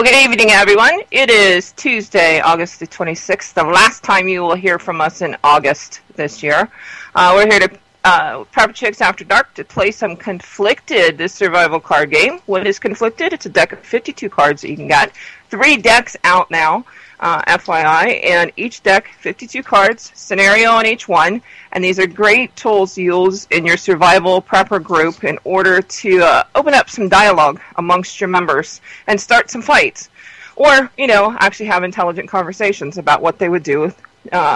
Well, good evening, everyone. It is Tuesday, August the 26th, the last time you will hear from us in August this year. We're here to Prepper Chicks After Dark to play some Conflicted, this survival card game. What is Conflicted? It's a deck of 52 cards that you can get. 3 decks out now, FYI, and each deck, 52 cards, scenario on each one, and these are great tools to use in your survival prepper group in order to open up some dialogue amongst your members and start some fights. Or, you know, actually have intelligent conversations about what they would do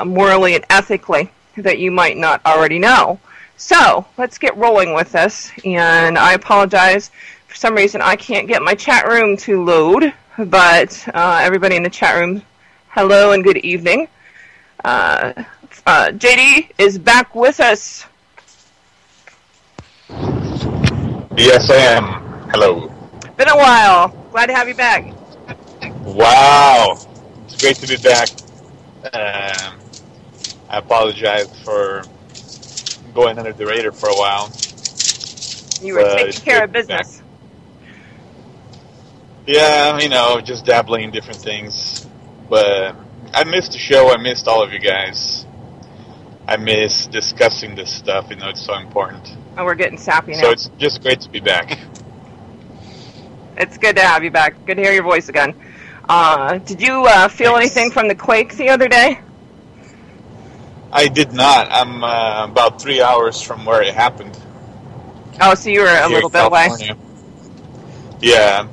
morally and ethically that you might not already know. So, let's get rolling with this, and I apologize. For some reason, I can't get my chat room to load, but everybody in the chat room, hello and good evening. JD is back with us. Yes, I am. Hello. Been a while. Glad to have you back. Wow. It's great to be back. I apologize for going under the radar for a while. You were taking care of business. Yeah, you know, just dabbling in different things. But I missed the show. I missed all of you guys. I miss discussing this stuff. You know, it's so important. Oh, we're getting sappy now. So it's just great to be back. It's good to have you back. Good to hear your voice again. Did you feel anything from the quake the other day? I did not. I'm about 3 hours from where it happened. Oh, so you were a little bit away. Yeah.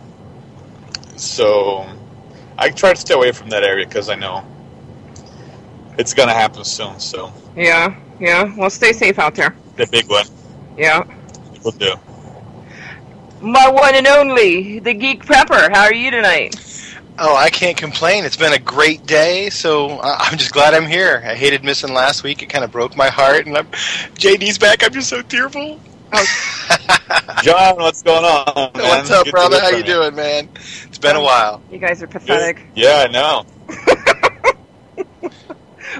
So I try to stay away from that area because I know it's going to happen soon. So yeah. Well, stay safe out there. The big one. Yeah. Will do. My one and only, the Geek Prepper. How are you tonight? Oh, I can't complain. It's been a great day, so I'm just glad I'm here. I hated missing last week. It kind of broke my heart, and JD's back. I'm just so tearful. Oh. John, what's going on, man? What's up, brother? How you doing, man? It's been a while. You guys are pathetic. Yeah, I know.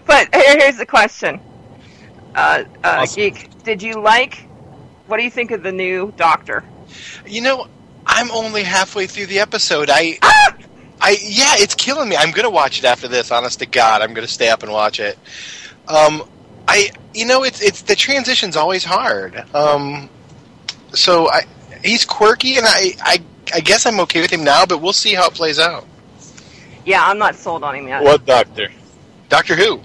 But here's the question. Awesome. Geek, what do you think of the new Doctor? You know, I'm only halfway through the episode. Yeah, it's killing me. I'm going to watch it after this, honest to God. I'm going to stay up and watch it. It's the transition's always hard. He's quirky, and I guess I'm okay with him now, but we'll see how it plays out. Yeah, I'm not sold on him yet. What Doctor? Doctor Who?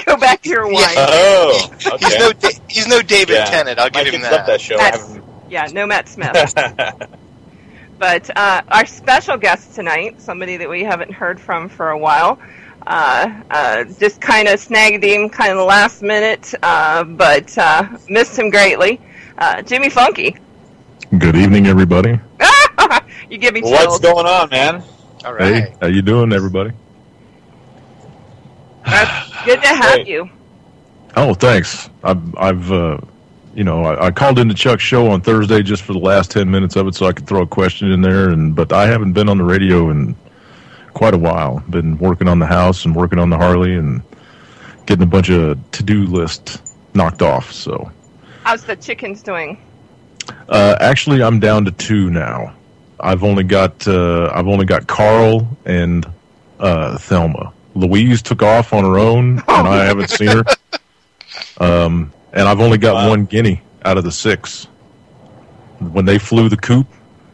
Go back to your wine. Yeah. Oh, okay. He's no David Tennant. I'll give him that. Love that show. No Matt Smith. But our special guest tonight, somebody that we haven't heard from for a while, just kind of snagged him kind of the last minute, but missed him greatly. Jimmy Funky. Good evening, everybody. You give me chills. What's going on, man? All right. Hey, how you doing, everybody? Good to have you. Oh, thanks. I called into Chuck's show on Thursday just for the last 10 minutes of it so I could throw a question in there, but I haven't been on the radio in quite a while. Been working on the house and working on the Harley and getting a bunch of to-do list knocked off. So, how's the chickens doing? Actually, I'm down to 2 now. I've only got Carl and Thelma. Louise took off on her own, and I haven't seen her. And I've only got 1 guinea out of the 6. When they flew the coop,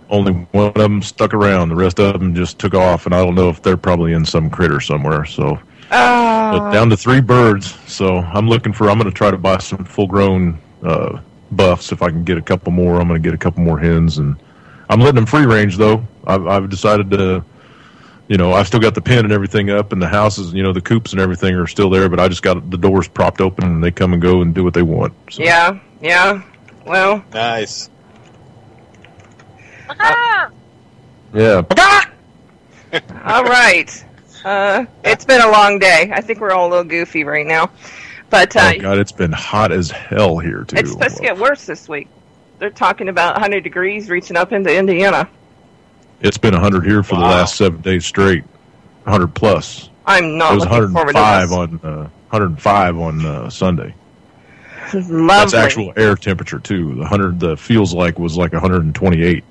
only one of them stuck around. The rest of them just took off, and I don't know if they're probably in some critter somewhere. So, but down to 3 birds. So I'm going to try to buy some full-grown buffs. If I can get a couple more, I'm going to get a couple more hens. And I'm letting them free range, though. I've decided to... I've still got the pen and everything up, and the houses, the coops and everything are still there, but I just got the doors propped open, and they come and go and do what they want. So. Yeah. Well. Nice. Yeah. All right. It's been a long day. I think we're all a little goofy right now. But oh, God, it's been hot as hell here, too. It's supposed to get worse this week. They're talking about 100 degrees reaching up into Indiana. It's been 100 here for the last 7 days straight. 100 plus. I'm not looking forward to this. 105 on Sunday. Lovely. That's actual air temperature too. The feels like was like 128.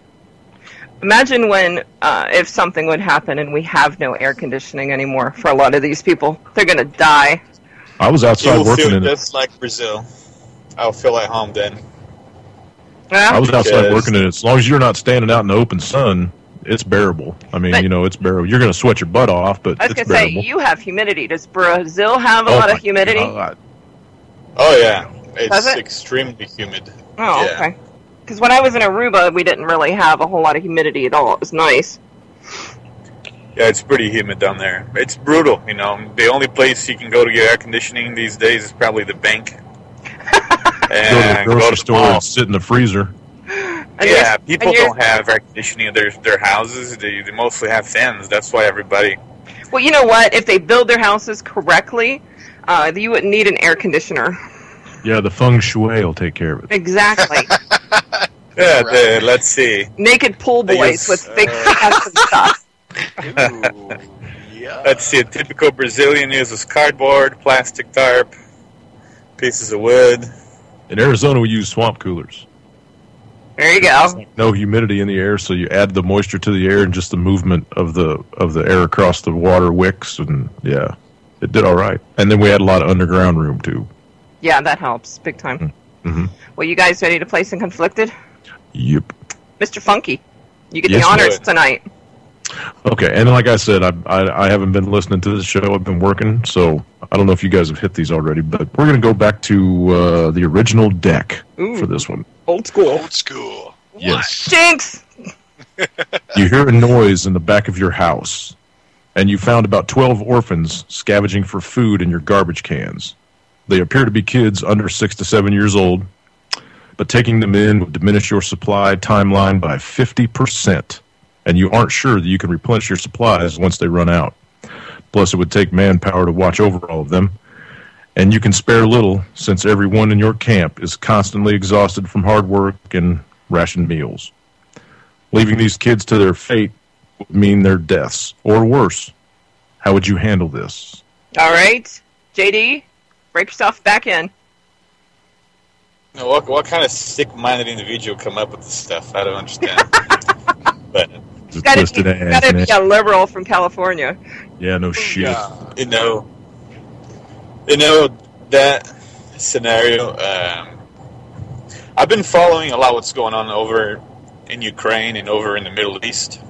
Imagine when, if something would happen and we have no air conditioning anymore for a lot of these people. They're going to die. I was outside You'll working feel in it. just like Brazil. I'll feel at home then. Yeah? I was outside Because- working in it. As long as you're not standing out in the open sun, it's bearable. I mean, But- it's bearable. You're going to sweat your butt off, but I was it's going to say, bearable. you have humidity. Does Brazil have a Oh lot of my humidity? God. Oh yeah, Does it's it? extremely humid. Oh, Yeah. okay. Because when I was in Aruba, we didn't really have a whole lot of humidity at all. It was nice. Yeah, it's pretty humid down there. It's brutal, The only place you can go to get air conditioning these days is probably the bank. Go to the And grocery the store mall. and sit in the freezer. And Yeah, you're- people and you're- don't have air conditioning in their houses. They mostly have fans. That's why everybody. Well, you know what? If they build their houses correctly, you wouldn't need an air conditioner. Yeah, the feng shui will take care of it. Exactly. Yeah, Right. let's see. Naked pool They boys use, with big hats and stuff. Ooh, yeah. Let's see. A typical Brazilian uses cardboard, plastic tarp, pieces of wood. In Arizona, we use swamp coolers. There you go. No humidity in the air, so you add the moisture to the air and just the movement of the air across the water wicks, and yeah, it did all right. And then we had a lot of underground room too. Yeah, that helps big time. Mm-hmm. Well, you guys ready to play some Conflicted? Yep. Mr. Funky, you get Yes, the honors good. tonight. Okay, and like I said, I haven't been listening to this show. I've been working, so I don't know if you guys have hit these already, but we're going to go back to the original deck Ooh. for this one. Old school. Old school. Yes. Jinx! You hear a noise in the back of your house, and you found about 12 orphans scavenging for food in your garbage cans. They appear to be kids under 6 to 7 years old, but taking them in would diminish your supply timeline by 50%, and you aren't sure that you can replenish your supplies once they run out. Plus, it would take manpower to watch over all of them, and you can spare little since everyone in your camp is constantly exhausted from hard work and rationed meals. Leaving these kids to their fate would mean their deaths, or worse. How would you handle this? All right. JD, break yourself back in. What kind of sick-minded individual come up with this stuff? I don't understand. But It's a Gotta twisted be, ass, gotta be man. a liberal from California. Yeah, no shit. Yeah. you know that scenario. I've been following a lot what's going on over in Ukraine and over in the Middle East.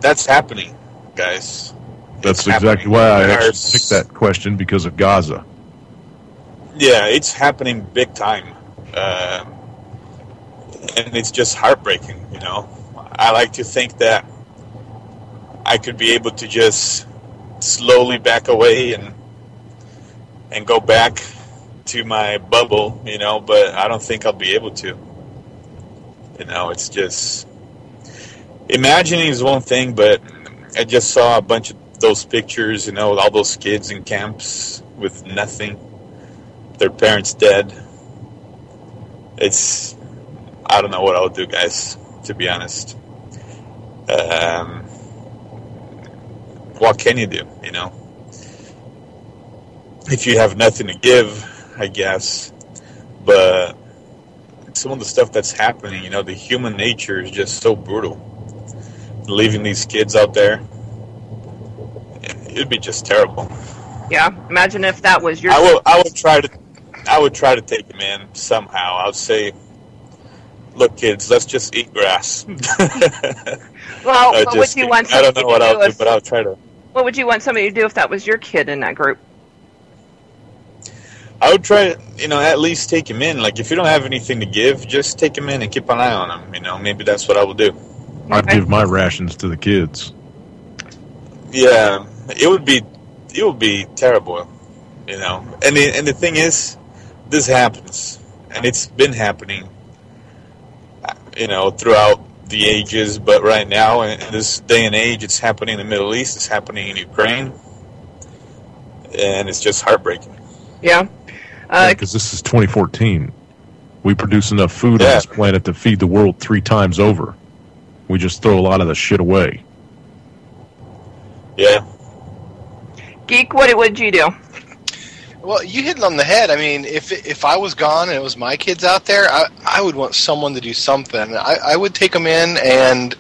That's happening, guys. That's It's exactly happening. why I There's- actually picked that question, because of Gaza. Yeah, it's happening big time, and it's just heartbreaking. I like to think that I could be able to just slowly back away and go back to my bubble, but I don't think I'll be able to. It's just imagining is one thing, but I just saw a bunch of those pictures, with all those kids in camps with nothing. Their parents dead. I don't know what I'll do, guys, to be honest. What can you do, If you have nothing to give, I guess. But some of the stuff that's happening, the human nature is just so brutal. Leaving these kids out there, it'd be just terrible. Yeah. Imagine if that was your. I would try to take him in somehow. I would say, look, kids, let's just eat grass. Well, what would you want I don't somebody know what to I'll do do, but I'll try to. What would you want somebody to do if that was your kid in that group? I would try to, at least take him in. Like, if you don't have anything to give, just take him in and keep an eye on him. Maybe that's what I will do. I'd give my rations to the kids. Yeah, it would be terrible, And the thing is, this happens, and it's been happening, throughout the ages. But right now, in this day and age, it's happening in the Middle East. It's happening in Ukraine, and it's just heartbreaking. Yeah. Because this is 2014. We produce enough food on Yeah. this planet to feed the world 3 times over. We just throw a lot of the shit away. Yeah. Geek, what would you do? Well, you hit it on the head. I mean, if I was gone and it was my kids out there, I would want someone to do something. I would take them in and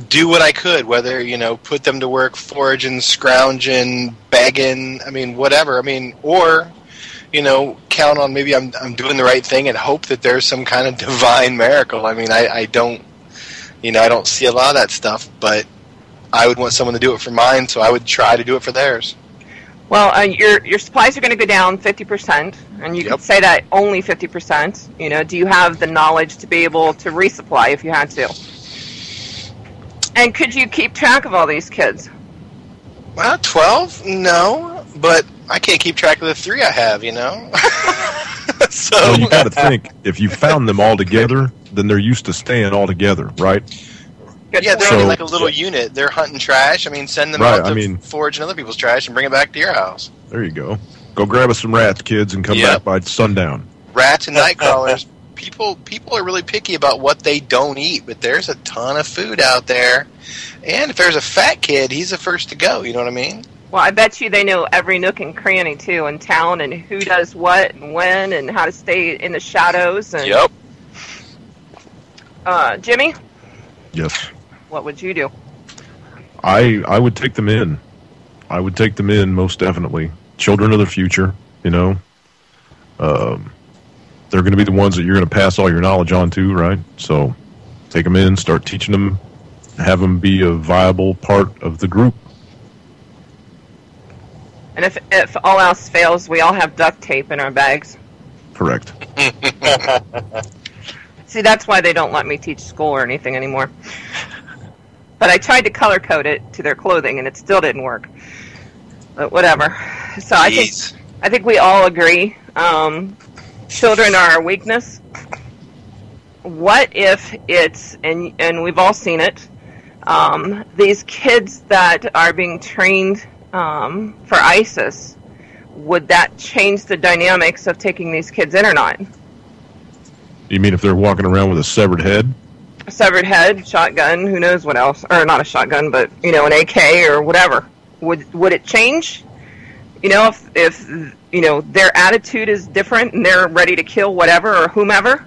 do what I could, whether, put them to work foraging, scrounging, begging, whatever. Or, count on maybe I'm doing the right thing and hope that there's some kind of divine miracle. I don't, I don't see a lot of that stuff, but I would want someone to do it for mine, so I would try to do it for theirs. Well, your supplies are going to go down 50%, and you could say that only 50%. Do you have the knowledge to be able to resupply if you had to? And could you keep track of all these kids? Well, 12? No, but I can't keep track of the 3 I have, So well, you got to think, if you found them all together, then they're used to staying all together, right? Good yeah, point. they're only like a little unit. They're hunting trash. Send them out to forage in other people's trash and bring it back to your house. There you go. Go grab us some rats, kids, and come back by sundown. Rats and night crawlers. People are really picky about what they don't eat, but there's a ton of food out there. And if there's a fat kid, he's the first to go. You know what I mean? Well, I bet you they know every nook and cranny, too, in town, and who does what and when and how to stay in the shadows. And, Yep. Jimmy? Yes. What would you do? I would take them in. I would take them in, most definitely. Children of the future, they're going to be the ones that you're going to pass all your knowledge on to, right? So take them in, start teaching them, have them be a viable part of the group. And if all else fails, we all have duct tape in our bags. Correct. See, that's why they don't let me teach school or anything anymore. But I tried to color code it to their clothing, and it still didn't work. But whatever. So I think we all agree. Children are our weakness. What if it's, and we've all seen it, these kids that are being trained for ISIS, would that change the dynamics of taking these kids in or not? You mean if they're walking around with a severed head? A severed head, shotgun, who knows what else, or not a shotgun, but an AK or whatever. Would it change? If their attitude is different and they're ready to kill whatever or whomever?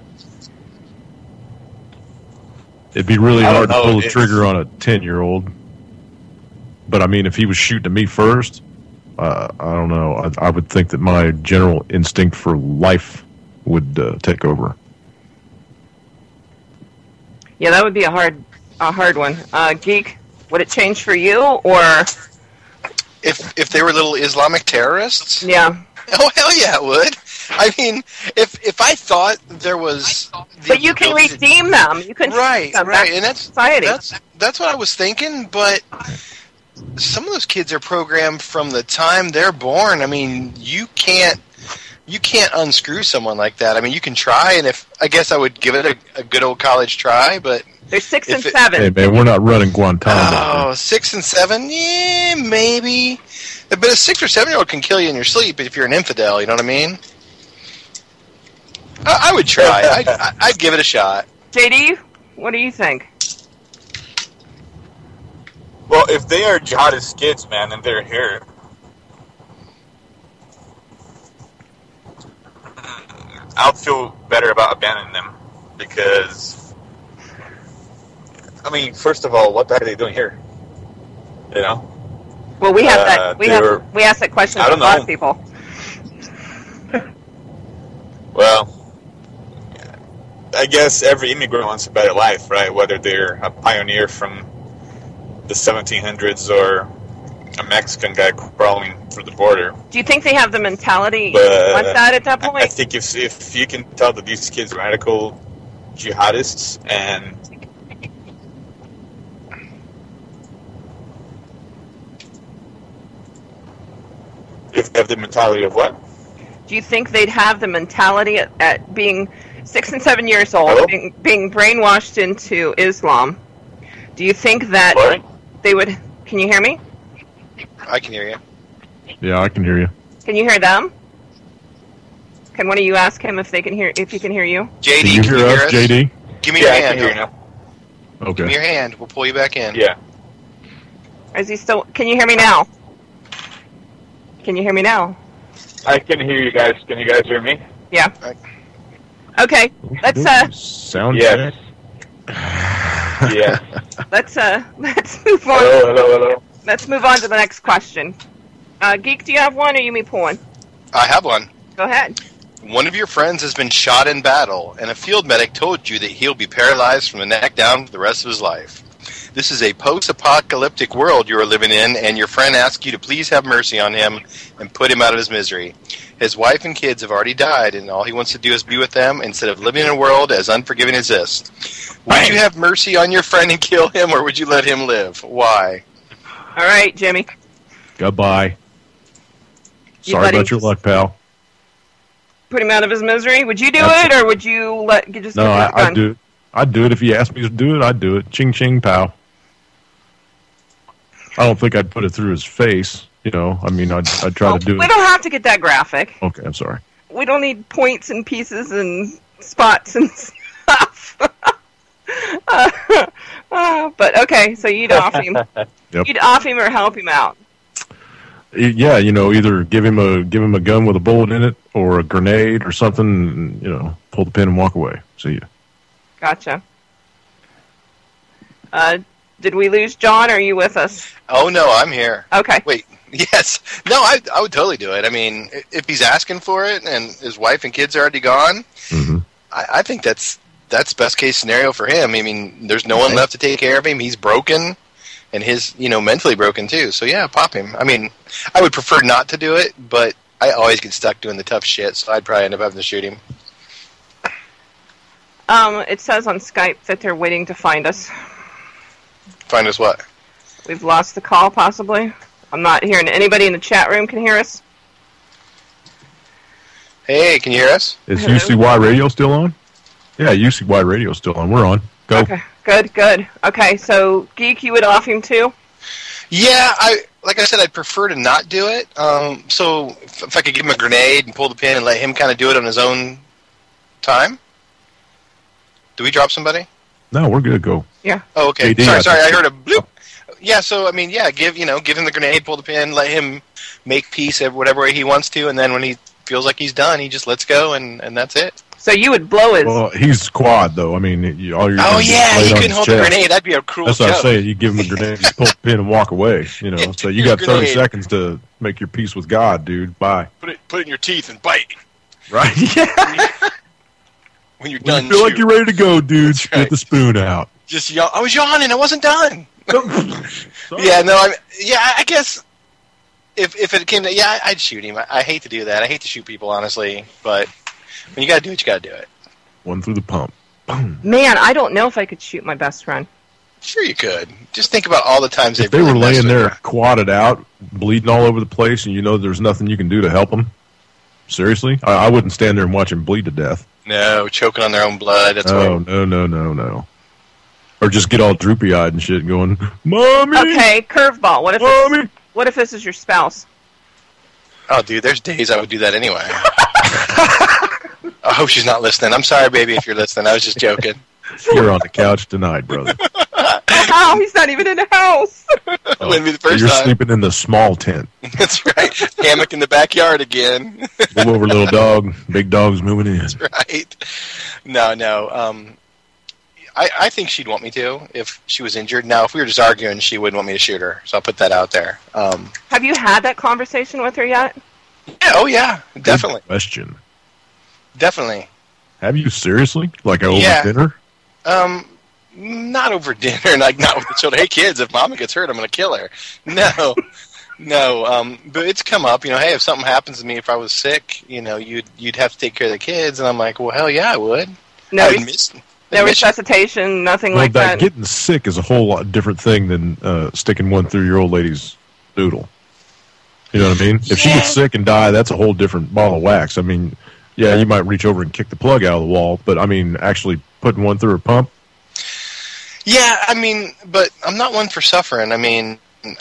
It'd be really hard to pull the trigger on a 10-year-old. But if he was shooting at me first, I don't know. I would think that my general instinct for life would take over. Yeah, that would be a hard one. Geek, would it change for you, or if they were little Islamic terrorists? Yeah. Oh hell yeah, it would. If I thought there was, but you can redeem them. You can right, and that's society. That's what I was thinking. But some of those kids are programmed from the time they're born. You can't unscrew someone like that. You can try, and I guess I would give it a good old college try, but they're 6 and 7. Hey man, we're not running Guantanamo. Oh, 6 and 7, yeah, maybe. But a 6 or 7-year-old can kill you in your sleep if you're an infidel. You know what I mean? I would try. I'd give it a shot. JD, what do you think? Well, if they are jihadist kids, man, and they're here, I'll feel better about abandoning them because, first of all, what the heck are they doing here? Well, we have that. We ask that question to a lot of people. Well, I guess every immigrant wants a better life, right? Whether they're a pioneer from the 1700s or a Mexican guy crawling through the border. Do you think they have the mentality like that at that point? I think if you can tell that these kids are radical jihadists and if they have the mentality of what? Do you think they'd have the mentality at being 6 and 7 years old, being brainwashed into Islam? Do you think that they would... Can you hear me? I can hear you. Yeah, I can hear you. Can you hear them? Can one of you ask him if he can hear you? JD, can you hear us, JD? Give me your hand. I can hear you now. Okay. Give me your hand. We'll pull you back in. Yeah. Is he still... Can you hear me now? Can you hear me now? I can hear you guys. Can you guys hear me? Yeah. Okay. Let's Sound yes. check. Yes. let's move on. Hello. Let's move on to the next question. Geek, do you have one, or you me pull one? I have one. Go ahead. One of your friends has been shot in battle, and a field medic told you that he'll be paralyzed from the neck down for the rest of his life. This is a post-apocalyptic world you are living in, and your friend asks you to please have mercy on him and put him out of his misery. His wife and kids have already died, and all he wants to do is be with them instead of living in a world as unforgiving as this. Would you have mercy on your friend and kill him, or would you let him live? Why? All right, Jimmy. Goodbye. You Sorry let him about your luck, pal. Put him out of his misery. Would you do Absolutely. it, or would you just No, give him a gun? I'd do it. I'd do it if you asked me to do it. I'd do it. Ching ching pow. I don't think I'd put it through his face. You know, I mean, I'd try to do We it. don't have to get that graphic. Okay, I'm sorry. We don't need points and pieces and spots and stuff. But okay, so you'd off him. Yep. You'd off him or help him out. Yeah, you know, either give him a gun with a bullet in it, or a grenade or something. And, you know, pull the pin and walk away. See ya. Gotcha. Did we lose John, or are you with us? Oh, no, I'm here. Okay. Wait, yes. No, I would totally do it. I mean, if he's asking for it and his wife and kids are already gone, Mm-hmm. I think that's best case scenario for him. I mean, there's no one left to take care of him. He's broken, and his, mentally broken too. So yeah, pop him. I mean, I would prefer not to do it, but I always get stuck doing the tough shit, so I'd probably end up having to shoot him. It says on Skype that they're waiting to find us. Find us what? We've lost the call, possibly. I'm not hearing anybody in the chat room can hear us. Hey, can you hear us? Is Hello? UCY radio still on? Yeah, UCY radio's still on. We're on. Go. Okay, good. Okay, so Geek, you would off him too? Yeah, like I said, I'd prefer to not do it. So if I could give him a grenade and pull the pin and let him kind of do it on his own time. Do we drop somebody? No, we're good. Go. Yeah. Oh, okay. JD, Sorry, I heard a bloop. Yeah, so I mean, yeah, give him the grenade, pull the pin, let him make peace whatever way he wants to, and then when he feels like he's done, he just lets go, and that's it. So you would blow his... Well, he's quad though. I mean, all you're. Oh doing is yeah, lay he it on couldn't his hold the chest. grenade. That'd be a cruel That's what joke. I say. You give him a grenade, you pull the pin and walk away. You know, Yeah, so you got 30 grenade. seconds to make your peace with God, dude. Bye. Put it in your teeth and bite. Right? Yeah. When you're When done, you feel like shoot. you're ready to go, dude, That's get right. the spoon out. Just yawn. I was yawning. I wasn't done. Yeah, no, I guess if it came to, I'd shoot him. I hate to do that. I hate to shoot people, honestly, but when you gotta do it, you gotta do it. One through the pump. Boom. Man, I don't know if I could shoot my best friend. Sure, you could. Just think about all the times If they've they really were messed laying with there quadded out, bleeding all over the place, and you know there's nothing you can do to help them, seriously? I wouldn't stand there and watch them bleed to death. you. No, choking on their own blood. That's Oh, what. no. Or just get all droopy-eyed and shit going, Mommy! Okay, curveball. Mommy! What if this is your spouse? Oh, dude, there's days I would do that anyway. I hope she's not listening. I'm sorry, baby, if you're listening. I was just joking. You're on the couch tonight, brother. Oh, he's not even in the house. Wouldn't be the first You're time. sleeping in the small tent. That's right. Hammock in the backyard again. Move over, little dog. Big dog's moving in. Right. No. I think she'd want me to if she was injured. Now, if we were just arguing, she wouldn't want me to shoot her. So I'll put that out there. Have you had that conversation with her yet? Yeah, oh, yeah. Definitely. Good question. Definitely. Have you seriously? Like over Yeah. dinner? Not over dinner, like not with the children. Hey, kids, if Mama gets hurt, I'm going to kill her. No. No, but it's come up, hey, if something happens to me, if I was sick, you'd have to take care of the kids. And I'm like, well, hell yeah, I would. No, I'd miss no resuscitation, nothing Well, like that. getting sick is a whole lot different thing than sticking one through your old lady's noodle. You know what I mean? If she gets sick and die, that's a whole different ball of wax. I mean, yeah, you might reach over and kick the plug out of the wall, but I mean, actually putting one through her pump. Yeah, I mean, but I'm not one for suffering. I mean,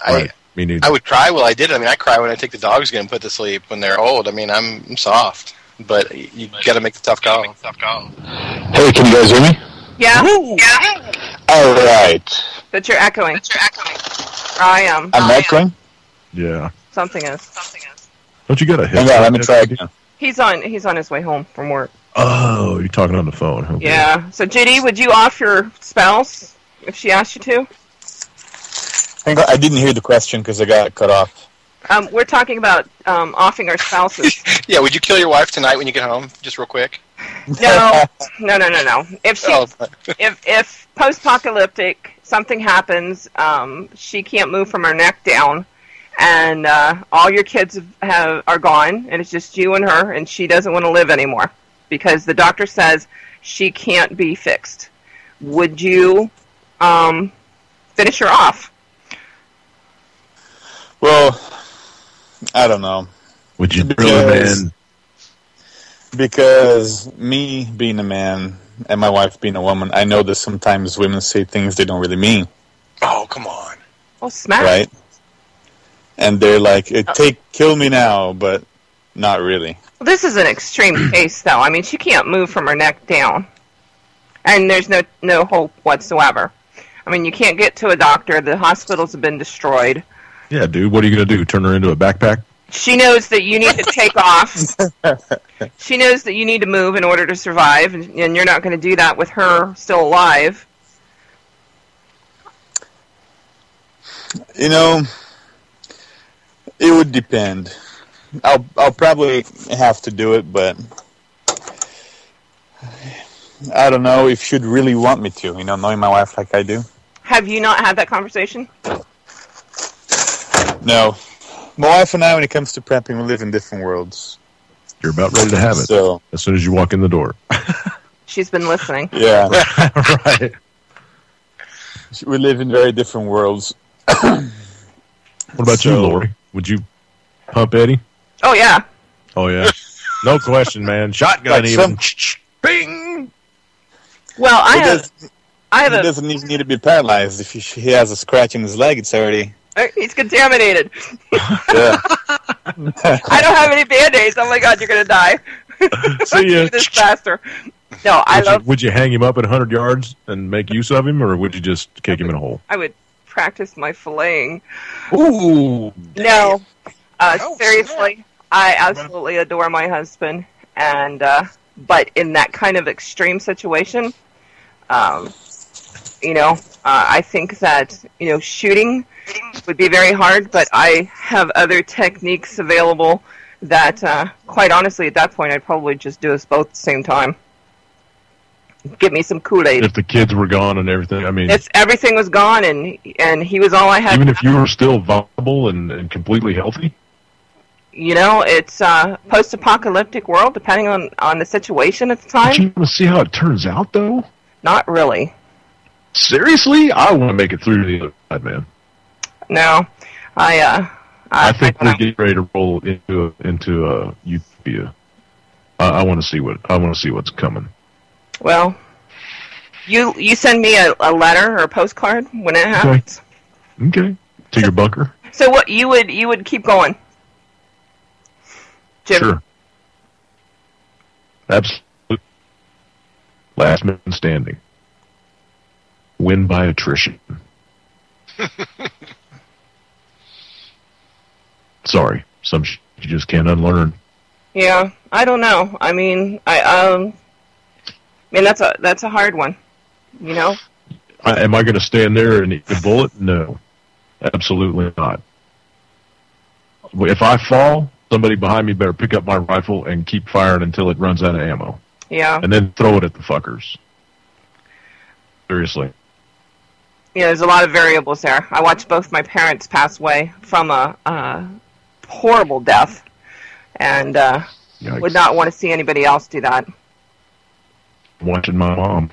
Right. Me neither. I would cry while I did it. I mean, I cry when I take the dogs and put to sleep when they're old. I mean, I'm soft, but you got to make the tough call. Hey, can you guys hear me? Yeah? All right. But you're echoing. I am. I'm echoing? Yeah. Something is. Don't you got a Hang headset? on, let me try again. He's on his way home from work. Oh, you're talking on the phone. Okay. Yeah. So, JD, would you off your spouse? if she asked you to? I didn't hear the question because I got cut off. We're talking about offing our spouses. Yeah, would you kill your wife tonight when you get home? Just real quick. No. If she, Oh, if post-apocalyptic something happens, she can't move from her neck down, and all your kids are gone, and it's just you and her, and she doesn't want to live anymore because the doctor says she can't be fixed. Would you finish her off? Well, I don't know. Would you really, man? Because me being a man and my wife being a woman, I know that sometimes women say things they don't really mean. oh, come on. Well, smack. Right? And they're like, kill me now, but not really. Well, this is an extreme case, though. I mean, she can't move from her neck down, and there's no hope whatsoever. I mean, you can't get to a doctor. The hospitals have been destroyed. Yeah, dude. What are you going to do? Turn her into a backpack? She knows that you need to take off. She knows that you need to move in order to survive, and you're not going to do that with her still alive. You know, it would depend. I'll probably have to do it, but I don't know if she'd really want me to, knowing my wife like I do. Have you not had that conversation? No. My wife and I, when it comes to prepping, we live in different worlds. You're about ready to have it So, as soon as you walk in the door. She's been listening. yeah. Right. We live in very different worlds. What about you, Lori? Would you pump Eddie? Oh, yeah. Oh, yeah. No question, man. Shotgun Like even. Bing! Well, I He have a... doesn't even need to be paralyzed. If he has a scratch in his leg, it's already... He's contaminated. Yeah. I don't have any Band-Aids. Oh, my God, you're going to die. See ya. Do this faster. No, Would you hang him up at 100 yards and make use of him, or would you just kick him in a hole? I would practice my filleting. Ooh. No. Oh, Seriously, I absolutely adore my husband, and but in that kind of extreme situation, I think that shooting would be very hard, but I have other techniques available that, quite honestly, at that point, I'd probably just do us both at the same time. Get me some Kool-Aid. If the kids were gone and everything, I mean... If everything was gone and he was all I had... Even if you were still viable and completely healthy? It's a post-apocalyptic world, depending on the situation at the time. Don't you want to see how it turns out, though? Not really. Seriously? I want to make it through to the other side, man. No. I think we're getting ready to roll into a utopia. I want to see what's coming. Well, you send me a letter or a postcard when it happens. Okay. To your bunker? So what you would keep going? Jim? Sure. Absolutely. Last man standing. Win by attrition. Sorry, some you just can't unlearn. Yeah, I don't know. I mean, that's a hard one. Am I going to stand there and eat the bullet? No, absolutely not. If I fall, somebody behind me better pick up my rifle and keep firing until it runs out of ammo. Yeah. And then throw it at the fuckers. Seriously. Yeah, there's a lot of variables there. I watched both my parents pass away from a horrible death, and would not want to see anybody else do that. Watching my mom.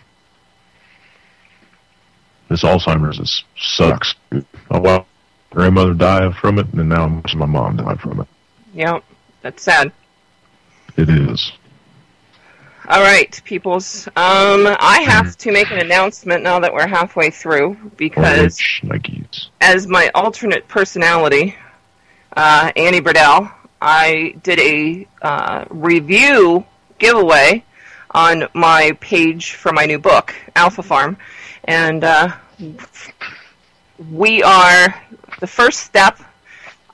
This Alzheimer's sucks. I watched my grandmother die from it, and now I'm watching my mom die from it. Yeah, that's sad. It is. All right, peoples. I have to make an announcement now that we're halfway through, because Nikes. As my alternate personality, Annie Burdell, I did a review giveaway on my page for my new book, Alpha Farm, and the first step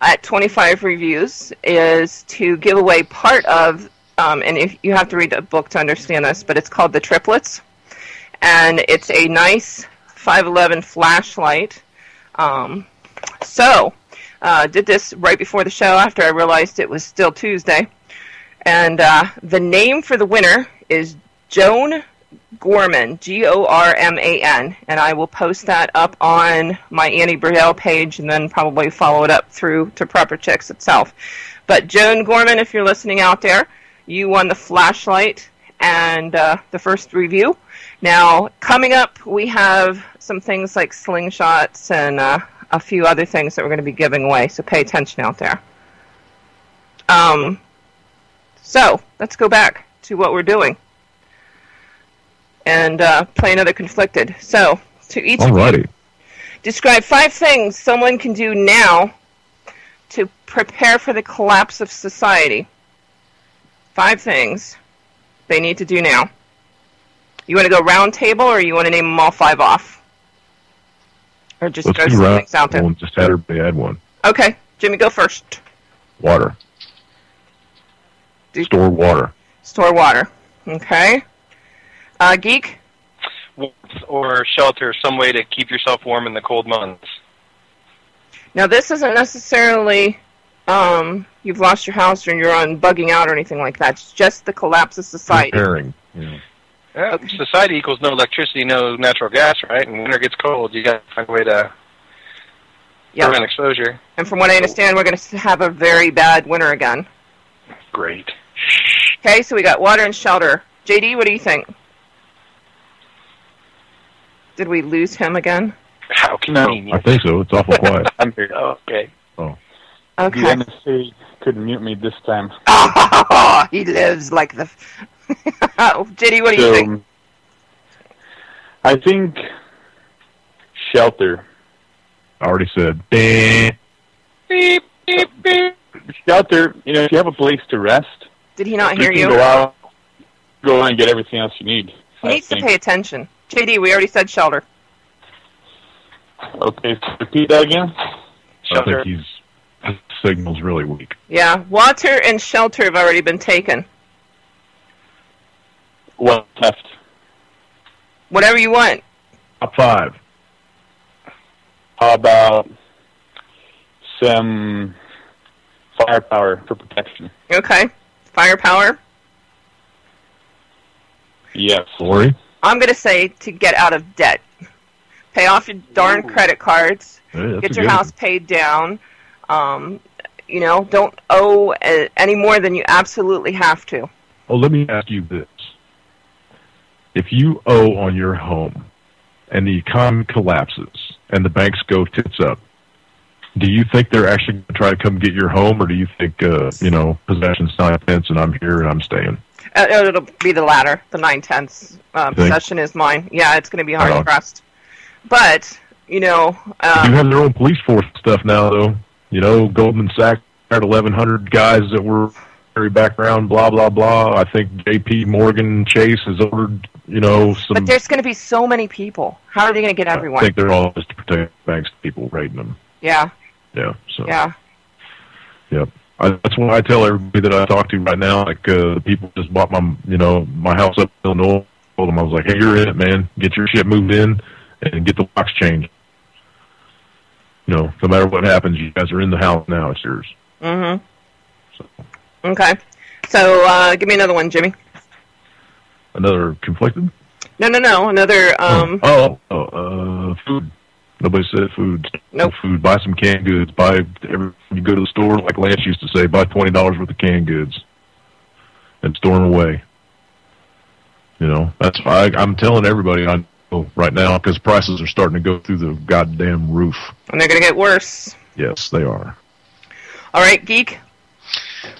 at 25 reviews is to give away part of, and if you have to read the book to understand this, but it's called The Triplets, and it's a nice 511 flashlight. Did this right before the show after I realized it was still Tuesday. And the name for the winner is Joan Gorman, Gorman, and I will post that up on my Annie Burdell page and then probably follow it up through to Proper Chicks itself. But Joan Gorman, if you're listening out there, you won the flashlight and the first review. Now, coming up, we have some things like slingshots and a few other things that we're going to be giving away, so pay attention out there. So, let's go back to what we're doing and play another Conflicted. So, to each of you, describe 5 things someone can do now to prepare for the collapse of society. 5 things they need to do now. You want to go round table, or you want to name them all 5 off? Or just Let's go do some round things out there? one, just everybody add one. Okay, Jimmy, go first. Water. Store water. Store water. Okay. Geek? Or shelter, some way to keep yourself warm in the cold months. Now, this isn't necessarily you've lost your house or you're on bugging out or anything like that. It's just the collapse of society. Preparing. Yeah. Yeah, okay. Society equals no electricity, no natural gas, right? And when winter gets cold, you got to find a way to prevent exposure. And from what I understand, we're going to have a very bad winter again. Great. Okay, so we got water and shelter. JD, what do you think? Did we lose him again? How convenient. I think so. It's awful quiet. I'm here. Oh, okay. Oh. Okay. The NSA couldn't mute me this time. Oh, he lives like the... JD, what do you think? I think shelter. I already said. Beep, beep, beep. Shelter, if you have a place to rest... Did he not hear you? Go out and get everything else you need. He needs to pay attention. JD, we already said shelter. Okay, repeat that again. Shelter. I think his signal's really weak. Yeah, water and shelter have already been taken. What's left? Whatever you want. Top 5. How about some firepower for protection? Okay. Firepower? Yes. Lori? I'm going to say to get out of debt. Pay off your darn credit cards. Yeah, get your house paid down. Don't owe any more than you absolutely have to. Oh, let me ask you this. If you owe on your home and the economy collapses and the banks go tits up, do you think they're actually going to try to come get your home, or do you think, possession's 9/10 and I'm here and I'm staying? It'll be the latter, the 9/10. Possession is mine. Yeah, it's going to be hard pressed. But, you have their own police force stuff now, though. Goldman Sachs had 1,100 guys that were military background, blah, blah, blah. I think J.P. Morgan Chase has ordered, some... But there's going to be so many people. How are they going to get everyone? I think they're all just to protect banks, people raiding them. Yeah. Yeah, so... Yeah. Yep. That's why I tell everybody that I talk to right now, like, people just bought my house up in Illinois. Told them, I was like, hey, you're in it, man. Get your shit moved in and get the locks changed. No matter what happens, you guys are in the house now. It's yours. Mm-hmm. So. Okay. So, give me another one, Jimmy. Another conflicted? No. Another, food. Nobody said food. Nope. Food. Buy some canned goods. When you go to the store, like Lance used to say, buy $20 worth of canned goods and store them away. That's why I'm telling everybody I know right now, because prices are starting to go through the goddamn roof. And they're going to get worse. Yes, they are. All right, Geek?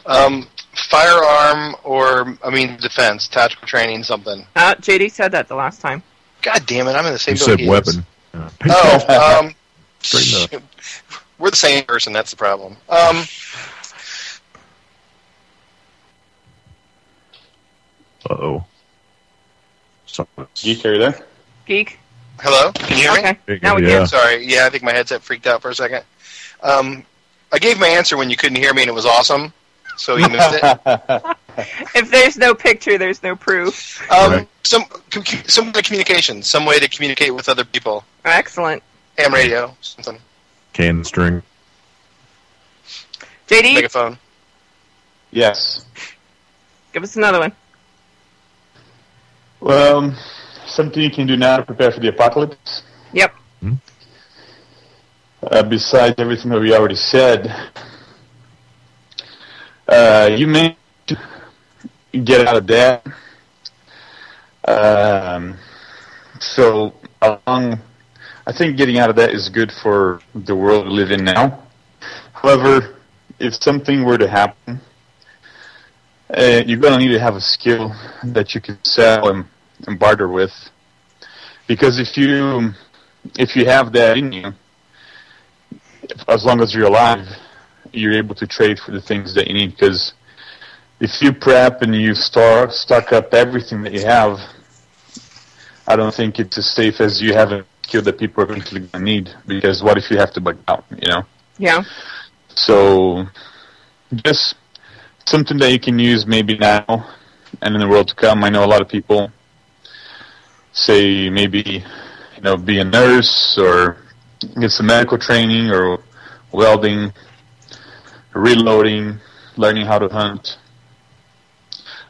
Firearm or, defense, tactical training, something. JD said that the last time. God damn it, I'm in the same boat. You said weapon. Straighten up. We're the same person, that's the problem. Uh-oh. Geek, are you there? Geek? Hello? Can you hear me? Okay, now we can. Sorry, I think my headset freaked out for a second. I gave my answer when you couldn't hear me, and it was awesome, so you missed it. If there's no picture, there's no proof. Right. Some way of communication, some way to communicate with other people. Excellent. Ham radio, something. Can string. JD, Megaphone. Yes. give us another one. Well, something you can do now to prepare for the apocalypse. Yep. Besides everything that we already said, you may get out of debt. So, I think getting out of debt is good for the world we live in now. However, if something were to happen, you're going to need to have a skill that you can sell and barter with. Because if you have that in you, as long as you're alive, you're able to trade for the things that you need. Because if you prep and you stock up everything that you have, I don't think it's as safe as you have a skill that people are eventually going to need. Because what if you have to bug out, you know? Yeah. So, just something that you can use maybe now and in the world to come. I know a lot of people say maybe, be a nurse or get some medical training or welding, reloading, learning how to hunt,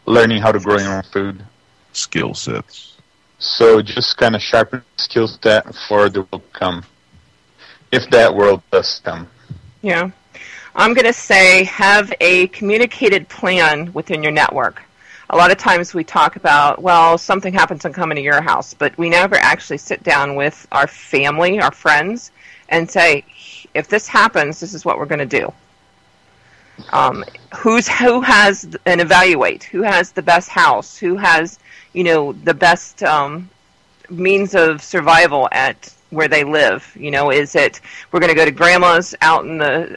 learning how to grow your own food. Skill sets. So just kind of sharpen the skill set for the world to come, if that world does come. Yeah. I'm going to say have a communicated plan within your network. A lot of times we talk about, well, something happens, I'm coming to your house, but we never actually sit down with our family, our friends, and say, if this happens, this is what we're going to do. Who has, and evaluate, who has the best house, who has, the best means of survival at where they live. Is it, we're going to go to grandma's out in the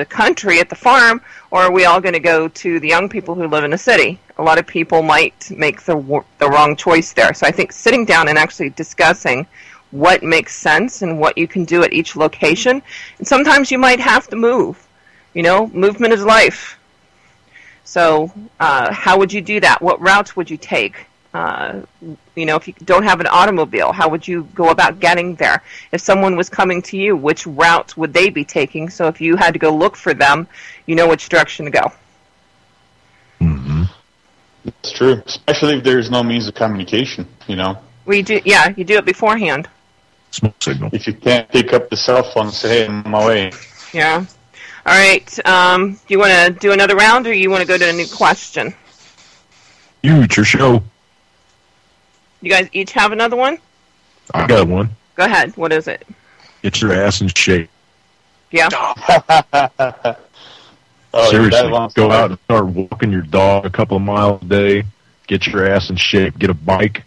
country at the farm, or are we all going to go to the young people who live in the city? A lot of people might make the wrong choice there. So I think sitting down and actually discussing what makes sense and what you can do at each location. And sometimes you might have to move. Movement is life. So how would you do that? What routes would you take? If you don't have an automobile, how would you go about getting there? If someone was coming to you, which route would they be taking? So if you had to go look for them, you know which direction to go. Mm-hmm. That's true, especially if there's no means of communication, Well, you do it beforehand. Smoke signal. If you can't pick up the cell phone and say, hey, I'm on my way. Yeah. All right. Do you want to do another round, or you want to go to a new question? It's your show. You guys each have another one? I got one. Go ahead. What is it? Get your ass in shape. Yeah. Seriously, go out and start walking your dog a couple of miles a day. Get your ass in shape. Get a bike.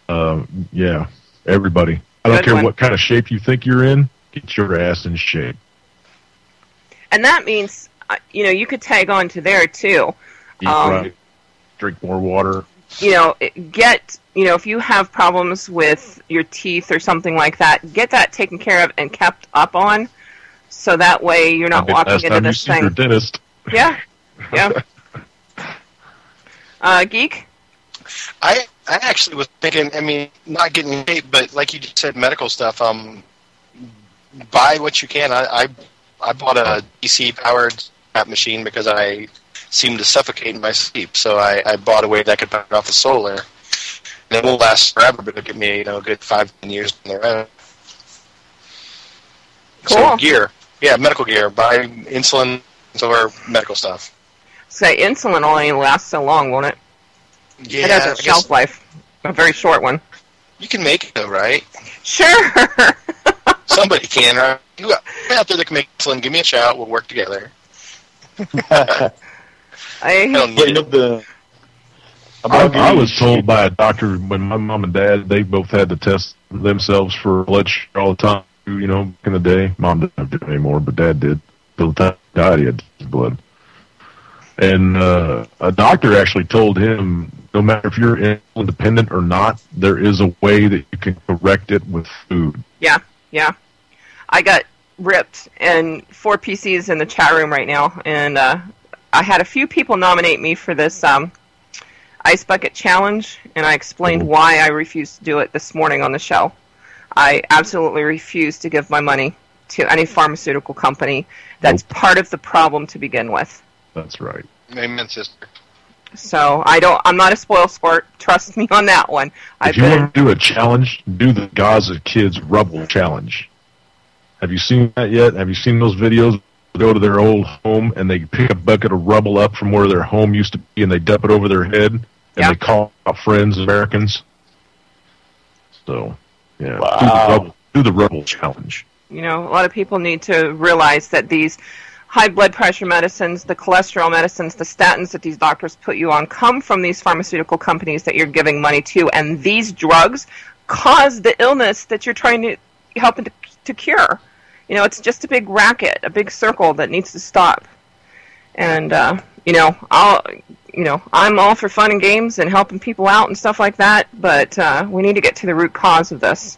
Yeah, everybody. I don't care what kind of shape you think you're in. Get your ass in shape. And that means, you could tag on to there, too. Eat right. Drink more water. If you have problems with your teeth or something like that, get that taken care of and kept up on, so that way you're not walking into this thing. Your dentist. Yeah. Geek? I actually was thinking, not getting in shape, but like you just said, medical stuff, buy what you can. I bought a DC-powered machine because I seemed to suffocate in my sleep, so I bought a way that could power off the solar. And it won't last forever, but it'll get me, a good 5-10 years on the road. Cool. So gear. Yeah, medical gear. Buy insulin or medical stuff. Say, insulin only lasts so long, won't it? Yeah, it has a shelf life. A very short one. You can make it, though, right? Sure. Somebody can, right? You out there that can make insulin, give me a shout. We'll work together. I was told by a doctor when my mom and dad, they both had to test themselves for blood sugar all the time, back in the day. Mom didn't do it anymore, but dad did. Till the time he died, he had blood. And a doctor actually told him, no matter if you're insulin dependent or not, there is a way that you can correct it with food. Yeah. I got ripped, and 4 PCs in the chat room right now, and I had a few people nominate me for this Ice Bucket Challenge, and I explained why I refused to do it this morning on the show. I absolutely refuse to give my money to any pharmaceutical company that's part of the problem to begin with. That's right. Amen, sister. So I'm not a spoil sport. Trust me on that one. If you want to do a challenge, do the Gaza Kids Rubble Challenge. Have you seen that yet? Have you seen those videos? They go to their old home and they pick a bucket of rubble up from where their home used to be and they dump it over their head and they call out friends, Americans. So, yeah, Wow. do the rubble challenge. You know, a lot of people need to realize that these high blood pressure medicines, the cholesterol medicines, the statins that these doctors put you on come from these pharmaceutical companies that you're giving money to, and these drugs cause the illness that you're trying to help to cure. You know, it's just a big racket, a big circle that needs to stop. And I'm all for fun and games and helping people out and stuff like that, but we need to get to the root cause of this.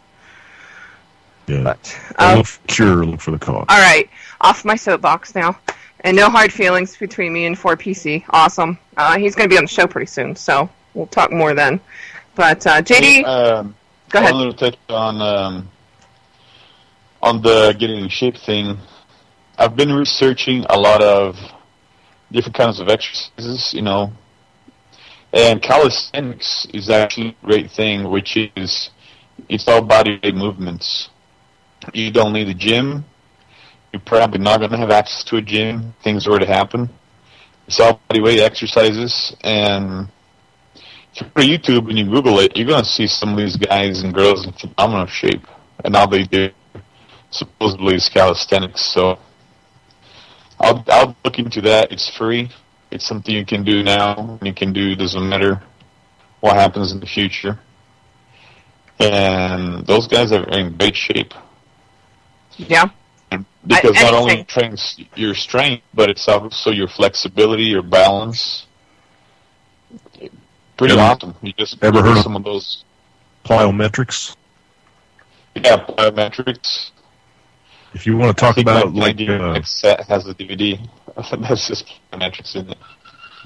Yeah. But, Look for the cure, look for the cause. All right, off my soapbox now. And no hard feelings between me and 4PC. Awesome. He's going to be on the show pretty soon, so we'll talk more then. But, JD, go ahead. A little touch on the getting in shape thing. I've been researching a lot of different kinds of exercises, you know, and calisthenics is actually a great thing, which is it's all body weight movements. You don't need a gym. You're probably not going to have access to a gym. Things were to happen. It's all body weight exercises, and if you go to YouTube and you Google it, you're going to see some of these guys and girls in phenomenal shape, and all they do supposedly is calisthenics. So I'll look into that. It's free. It's something you can do now. You can do. Doesn't matter what happens in the future. And those guys are in great shape. Yeah. Because not only trains your strength, but it's also your flexibility, your balance. Pretty awesome. You just ever heard of some of those plyometrics? Yeah, plyometrics. If you want to talk about my next set has a DVD. That's just plyometrics in it.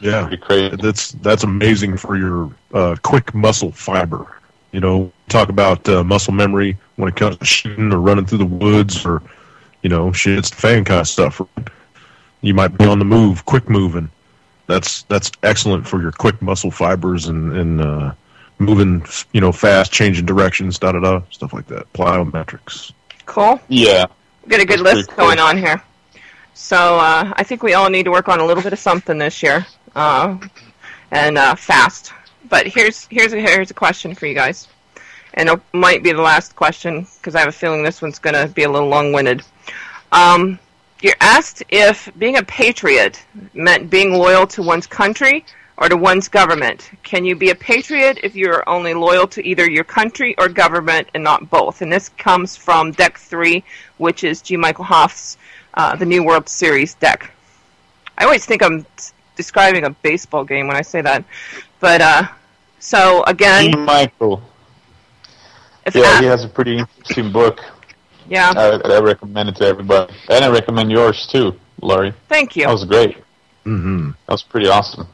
Yeah, pretty crazy. That's amazing for your quick muscle fiber. You know, talk about muscle memory when it comes to shooting or running through the woods or, you know, shit, it's the fan kind of stuff. You might be on the move, quick moving. That's excellent for your quick muscle fibers and moving, you know, fast, changing directions, stuff like that. Plyometrics. Cool. Yeah. We've got a good list going on here. So I think we all need to work on a little bit of something this year, and fast. But here's a question for you guys, and it might be the last question because I have a feeling this one's going to be a little long-winded. You're asked if being a patriot meant being loyal to one's country or to one's government. Can you be a patriot if you're only loyal to either your country or government and not both? And this comes from Deck 3, which is G. Michael Hoff's The New World Series deck. I always think I'm describing a baseball game when I say that. But, so, again... G. Michael. He has a pretty interesting book. Yeah. I recommend it to everybody. And I recommend yours, too, Laurie. Thank you. That was great. Mm-hmm. That was pretty awesome.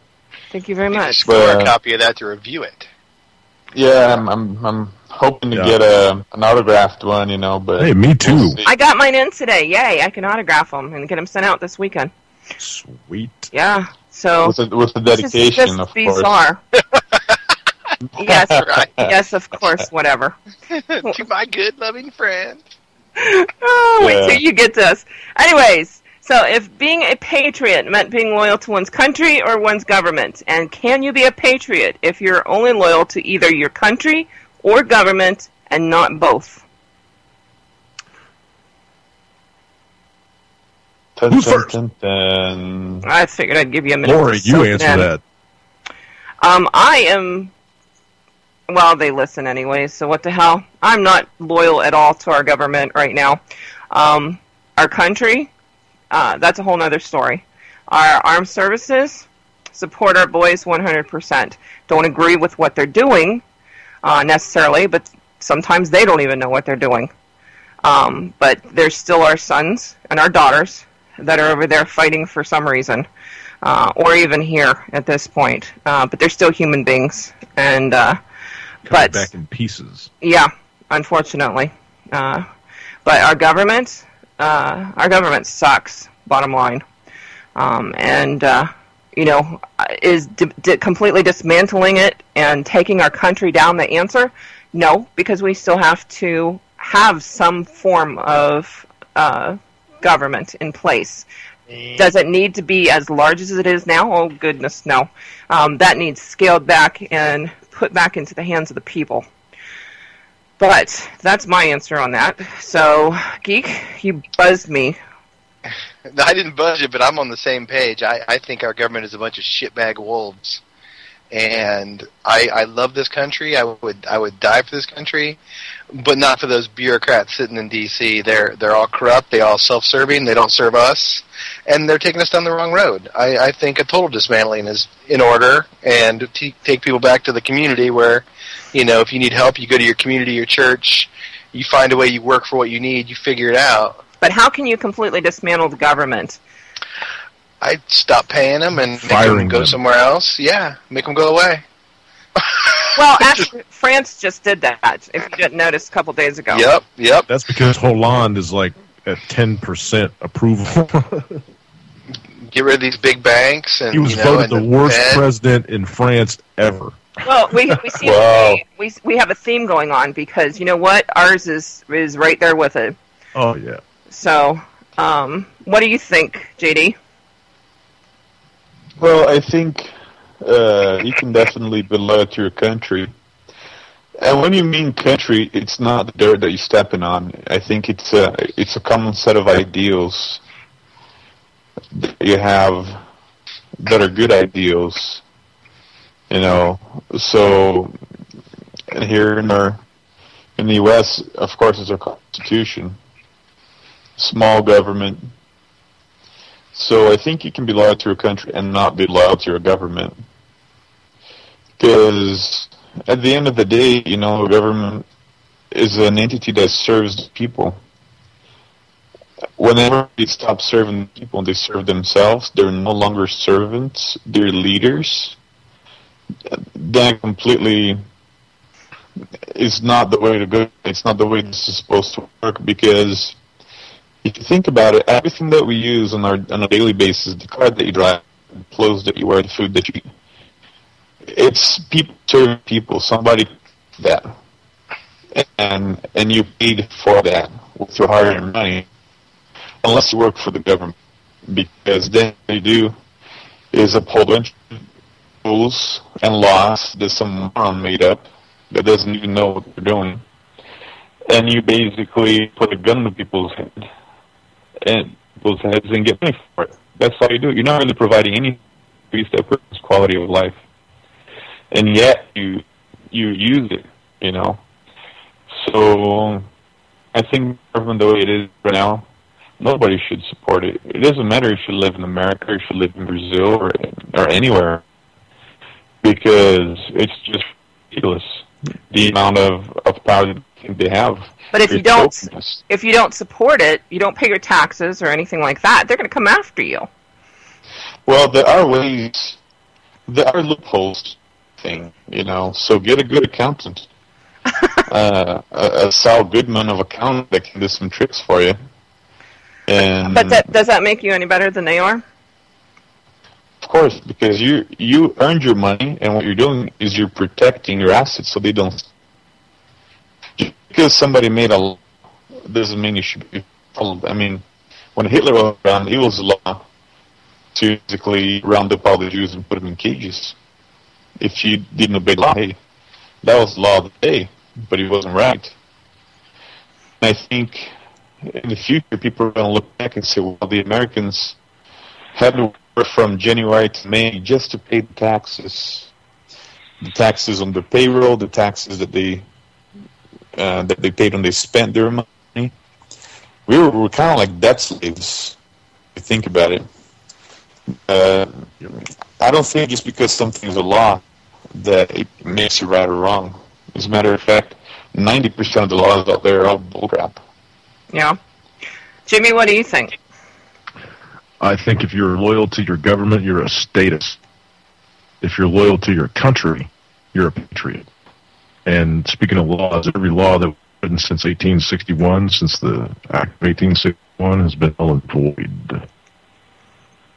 Thank you very much. Score a copy of that to review it. Yeah, I'm hoping to get an autographed one, you know. But hey, me too. We'll I got mine in today. Yay! I can autograph them and get them sent out this weekend. Sweet. Yeah. So with the dedication, of bizarre. course. Yes, right. Yes, of course. Whatever. To my good, loving friend. Oh, wait till you get this. Anyways, so if being a patriot meant being loyal to one's country or one's government, and can you be a patriot if you're only loyal to either your country or government and not both? Who's first? I figured I'd give you a minute. Laurie, you answer that. I am... Well, they listen anyway, so what the hell? I'm not loyal at all to our government right now. Our country, that's a whole other story. Our armed services support our boys 100%. Don't agree with what they're doing necessarily, but sometimes they don't even know what they're doing. But they're still our sons and our daughters that are over there fighting for some reason. or even here at this point. But they're still human beings, and Coming back in pieces. Yeah, unfortunately. But our government sucks. Bottom line, is completely dismantling it and taking our country down the answer? No, because we still have to have some form of government in place. Does it need to be as large as it is now? Oh, goodness, no. That needs scaled back and put back into the hands of the people. But that's my answer on that. So, Geek, you buzzed me. No, I didn't buzz you, but I'm on the same page. I think our government is a bunch of shitbag wolves. And I love this country. I would die for this country, but not for those bureaucrats sitting in D.C. They're all corrupt. They all self-serving. They don't serve us, and they're taking us down the wrong road. I think a total dismantling is in order, and to take people back to the community where, if you need help, you go to your community, your church, you find a way, you work for what you need, you figure it out. But how can you completely dismantle the government? I'd stop paying them and make them go somewhere else. Yeah, make them go away. Well, actually, France just did that, if you didn't notice, a couple days ago. Yep. That's because Hollande is like at 10% approval. Get rid of these big banks. And he was voted the worst president in France ever. Well, we have a theme going on because, you know what? Ours is right there with it. Oh, yeah. So, what do you think, JD? Well, I think you can definitely be loyal to your country. And when you mean country, it's not the dirt that you're stepping on. I think it's a common set of ideals that you have that are good ideals. So and here in the U.S., of course, is our Constitution. Small government. So I think you can be loyal to your country and not be loyal to your government. Because at the end of the day, the government is an entity that serves the people. Whenever they stop serving the people and they serve themselves, they're no longer servants, they're leaders. That completely is not the way to go. It's not the way this is supposed to work, because if you think about it, everything that we use on a daily basis, the car that you drive, the clothes that you wear, the food that you eat, it's people serving people. Somebody did that, and you paid for that with your hard-earned money, unless you work for the government, because then what you do is uphold a bunch of rules and laws that some moron made up that doesn't even know what they're doing, and you basically put a gun to people's heads and get money for it. That's all you do. You're not really providing any increase that person's quality of life, and yet you use it. So I think government the way it is right now, nobody should support it. It doesn't matter if you live in America, or if you live in Brazil, or anywhere, because it's just ridiculous the amount of power that they have. But if you don't support it, you don't pay your taxes or anything like that, they're going to come after you. Well, there are ways, there are loopholes thing, so get a good accountant. A Sal Goodman of accounting that can do some tricks for you. But does that make you any better than they are? Of course, because you earned your money, and what you're doing is you're protecting your assets so they don't. Just because somebody made a law doesn't mean you should be followed. I mean, when Hitler was around, it was a law to basically round up all the Jews and put them in cages. If you didn't obey the law, hey, that was the law of the day, but it wasn't right. And I think in the future, people are going to look back and say, well, the Americans had to work from January to May just to pay the taxes. The taxes on the payroll, the taxes that they paid when they spent their money. We were kind of like debt slaves, if you think about it. I don't think just because something is a law that it makes you right or wrong. As a matter of fact, 90% of the laws out there are all bullcrap. Yeah. Jimmy, what do you think? I think if you're loyal to your government, you're a statist. If you're loyal to your country, you're a patriot. And speaking of laws, every law that was written since 1861, since the Act of 1861, has been null and void.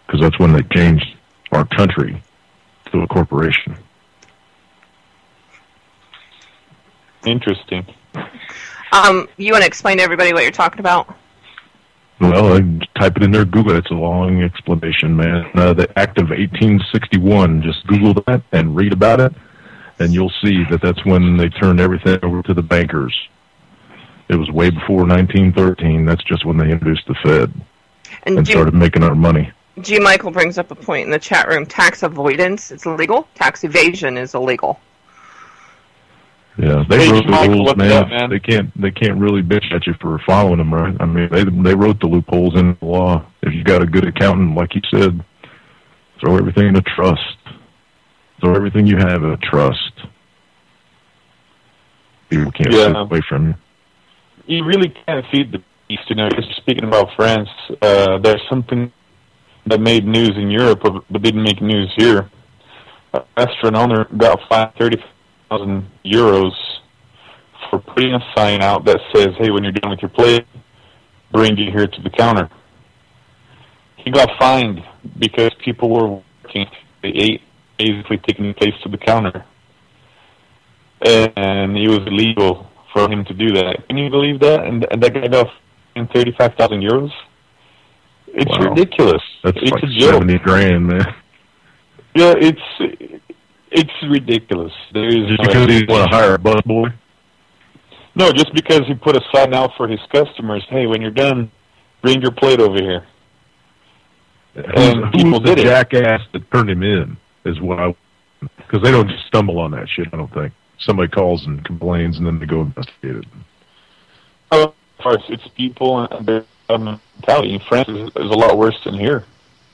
Because that's when they changed our country to a corporation. Interesting. You want to explain to everybody what you're talking about? Well, I type it in there, Google it. It's a long explanation, man. The Act of 1861, just Google that and read about it, and you'll see that that's when they turned everything over to the bankers. It was way before 1913. That's just when they introduced the Fed and started making our money. G. Michael brings up a point in the chat room. Tax avoidance is illegal. Tax evasion is illegal. Yeah, they wrote the rules, man. They can't really bitch at you for following them, right? I mean, they wrote the loopholes in the law. If you got a good accountant, like you said, throw everything in a trust. Throw everything you have in a trust. People can't sit away from you. You really can't feed the beast. You know, just speaking about France, there's something that made news in Europe but didn't make news here. A restaurant owner got fined 30,000 euros for putting a sign out that says, hey, when you're done with your plate, bring it here to the counter. He got fined because people were working. They ate, basically taking the place to the counter. And it was illegal for him to do that. Can you believe that? And that guy got fined 35,000 euros? It's ridiculous. That's it's like a joke. 70 grand, man. Yeah, it's ridiculous. There is just because he want to hire a busboy? No, just because he put a sign out for his customers. Hey, when you're done, bring your plate over here. And people did it. Jackass that turned him in is what because they don't just stumble on that shit. I don't think somebody calls and complains and then they go investigate it. Of course, it's people and their mentality in France is a lot worse than here.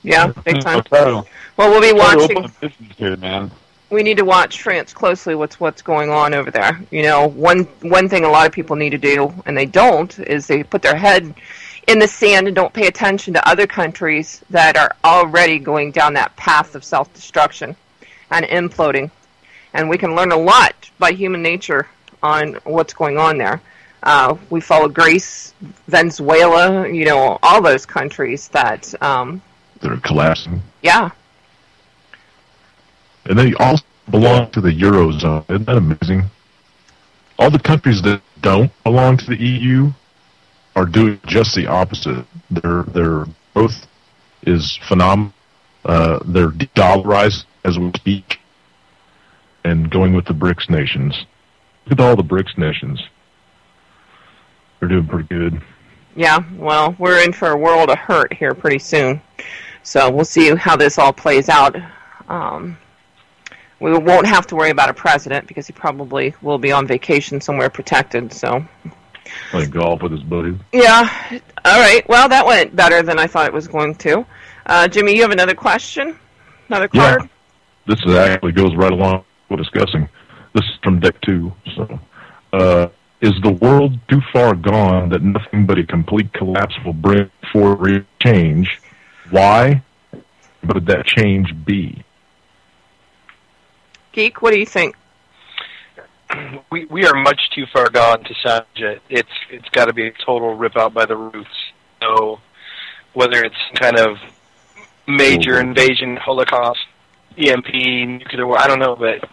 Yeah, big time. Well, we'll be watching. Here, man. We need to watch France closely. What's going on over there? You know, one thing a lot of people need to do, and they don't, is they put their head in the sand and don't pay attention to other countries that are already going down that path of self-destruction and imploding. And we can learn a lot by human nature on what's going on there. We follow Greece, Venezuela, you know, all those countries that they're collapsing. Yeah. And they all belong to the Eurozone. Isn't that amazing? All the countries that don't belong to the EU are doing just the opposite. Their growth is phenomenal. They're de-dollarized as we speak and going with the BRICS nations. Look at all the BRICS nations. They're doing pretty good. Yeah, well, we're in for a world of hurt here pretty soon. So we'll see how this all plays out. We won't have to worry about a president because he probably will be on vacation somewhere protected. So playing golf with his buddies. Yeah. All right. Well, that went better than I thought it was going to. Jimmy, you have another question? Another card? Yeah. This actually goes right along with discussing. This is from deck 2. So, is the world too far gone that nothing but a complete collapse will bring forth real change? Why would that change be? Geek, what do you think? We are much too far gone to salvage it. It's got to be a total rip out by the roots. So whether it's some kind of major invasion, Holocaust, EMP, nuclear war, I don't know, but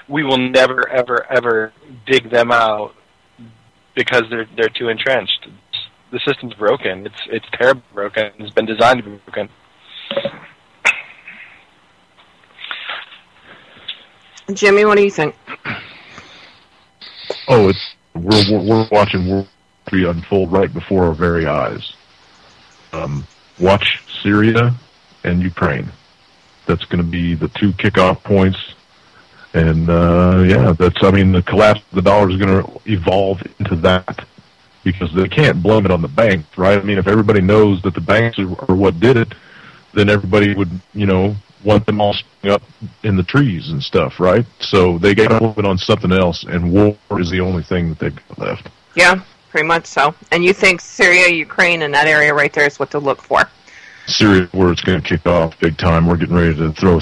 we will never, ever, ever dig them out because they're too entrenched. The system's broken. It's terribly broken. It's been designed to be broken. Jimmy, what do you think? Oh, we're watching World War III unfold right before our very eyes. Watch Syria and Ukraine. That's going to be the two kickoff points. And, the collapse of the dollar is going to evolve into that because they can't blame it on the banks, right? I mean, if everybody knows that the banks are what did it, then everybody would, want them all spring up in the trees and stuff, right? So they got to blame it on something else, and war is the only thing that they've got left. Yeah, pretty much so. And you think Syria, Ukraine, and that area right there is what to look for? Syria, where it's going to kick off big time. We're getting ready to throw